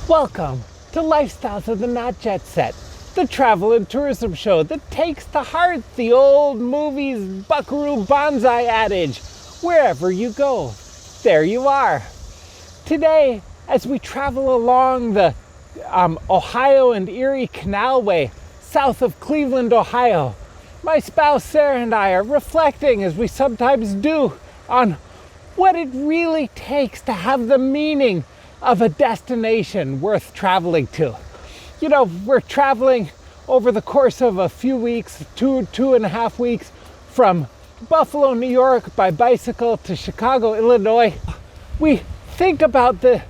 Welcome to Lifestyles of the Not Jet Set, the travel and tourism show that takes to heart the old movies Buckaroo Banzai adage, wherever you go, there you are. Today, as we travel along the Ohio and Erie Canalway, south of Cleveland, Ohio, my spouse Sarah and I are reflecting, as we sometimes do, on what it really takes to have the meaning of a destination worth traveling to. You know, we're traveling over the course of a few weeks, two and a half weeks, from Buffalo, New York by bicycle to Chicago, Illinois. We think about the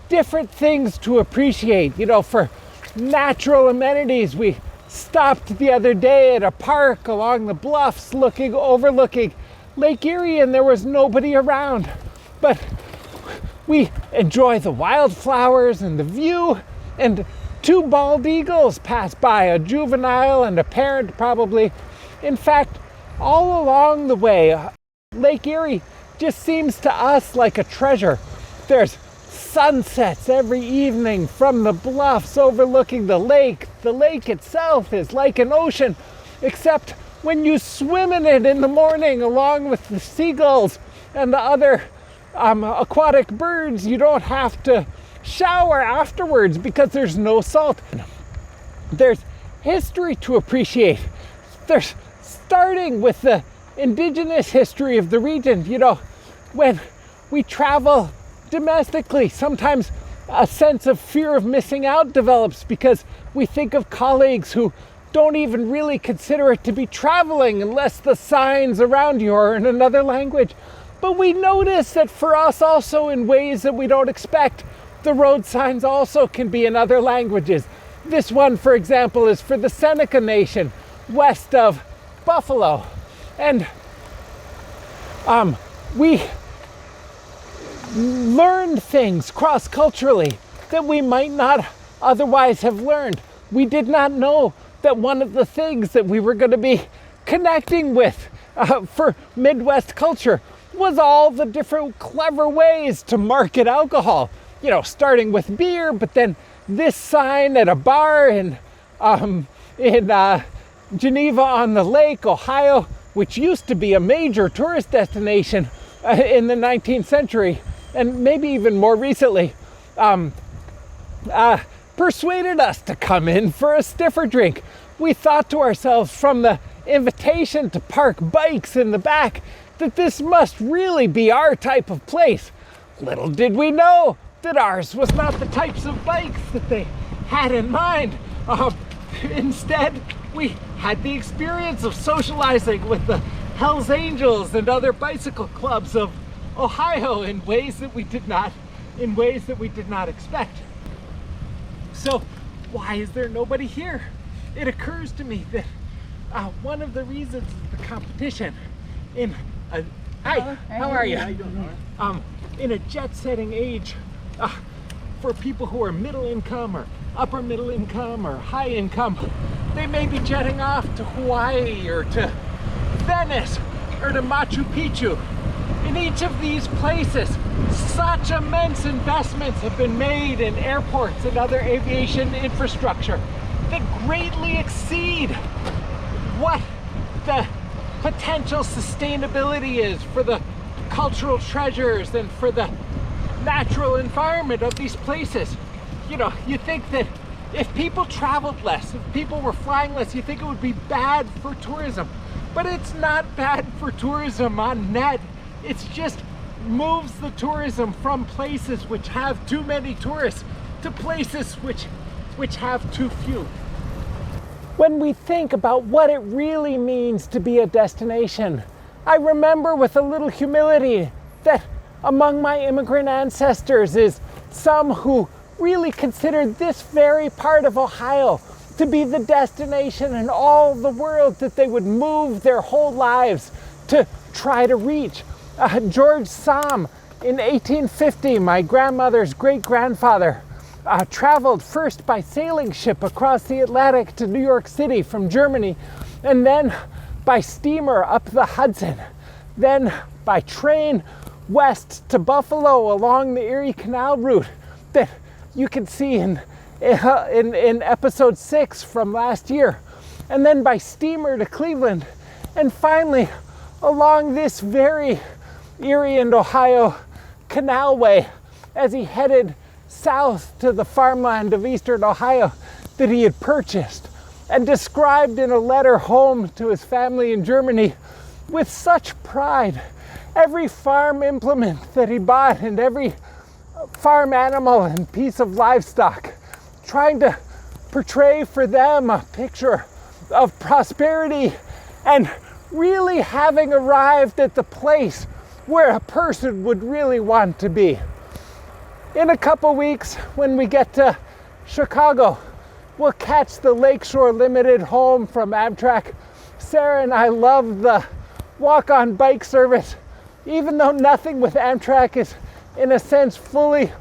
different things to appreciate. You know, for natural amenities, we stopped the other day at a park along the bluffs overlooking Lake Erie, and there was nobody around. But we enjoy the wildflowers and the view, and two bald eagles pass by, a juvenile and a parent probably. In fact, all along the way, Lake Erie just seems to us like a treasure. There's sunsets every evening from the bluffs overlooking the lake. The lake itself is like an ocean, except when you swim in it in the morning along with the seagulls and the other aquatic birds, you don't have to shower afterwards because there's no salt. There's history to appreciate. There's starting with the indigenous history of the region. You know, when we travel domestically, sometimes a sense of fear of missing out develops because we think of colleagues who don't even really consider it to be traveling unless the signs around you are in another language. But we notice that for us also, in ways that we don't expect, the road signs also can be in other languages. This one, for example, is for the Seneca Nation west of Buffalo. And we learned things cross-culturally that we might not otherwise have learned. We did not know that one of the things that we were going to be connecting with for Midwest culture was all the different clever ways to market alcohol. You know, starting with beer, but then this sign at a bar in Geneva on the Lake, Ohio, which used to be a major tourist destination in the 19th century, and maybe even more recently, persuaded us to come in for a stiffer drink. We thought to ourselves, from the invitation to park bikes in the back, that this must really be our type of place. Little did we know that ours was not the types of bikes that they had in mind. Instead, we had the experience of socializing with the Hells Angels and other bicycle clubs of Ohio in ways that we did not expect. So why is there nobody here? It occurs to me that one of the reasons is the competition in a hi, how are you? In a jet-setting age, for people who are middle income or upper middle income or high income, they may be jetting off to Hawaii or to Venice or to Machu Picchu. In each of these places, such immense investments have been made in airports and other aviation infrastructure that greatly exceed what the potential sustainability is for the cultural treasures and for the natural environment of these places. You know, you think that if people traveled less, if people were flying less, you think it would be bad for tourism. But it's not bad for tourism on net. It's just moves the tourism from places which have too many tourists to places which have too few. When we think about what it really means to be a destination, I remember with a little humility that among my immigrant ancestors is some who really considered this very part of Ohio to be the destination in all the world that they would move their whole lives to try to reach. George Somm, in 1850, my grandmother's great-grandfather, traveled first by sailing ship across the Atlantic to New York City from Germany, and then by steamer up the Hudson, then by train west to Buffalo along the Erie Canal route that you can see in episode 6 from last year, and then by steamer to Cleveland, and finally along this very Erie and Ohio canalway as he headed south to the farmland of eastern Ohio that he had purchased and described in a letter home to his family in Germany with such pride. Every farm implement that he bought and every farm animal and piece of livestock, trying to portray for them a picture of prosperity and really having arrived at the place where a person would really want to be. In a couple weeks, when we get to Chicago, we'll catch the Lakeshore Limited home from Amtrak. Sarah and I love the walk-on bike service, even though nothing with Amtrak is, in a sense, fully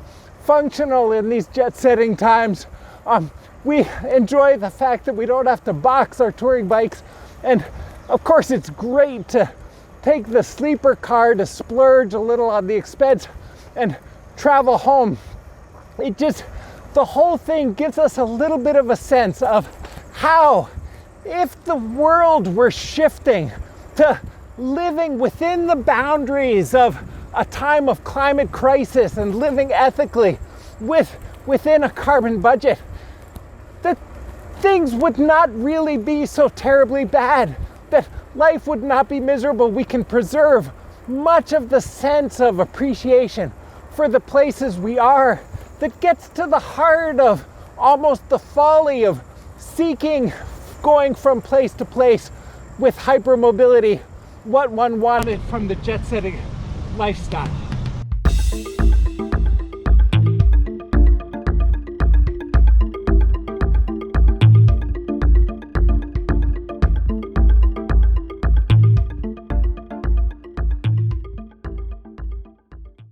functional in these jet-setting times. We enjoy the fact that we don't have to box our touring bikes, and of course it's great to take the sleeper car to splurge a little on the expense and travel home. The whole thing gives us a little bit of a sense of how, if the world were shifting to living within the boundaries of a time of climate crisis and living ethically within a carbon budget, that things would not really be so terribly bad, that life would not be miserable. We can preserve much of the sense of appreciation for the places we are, that gets to the heart of almost the folly of seeking, going from place to place with hypermobility, what one wanted from the jet-setting lifestyle.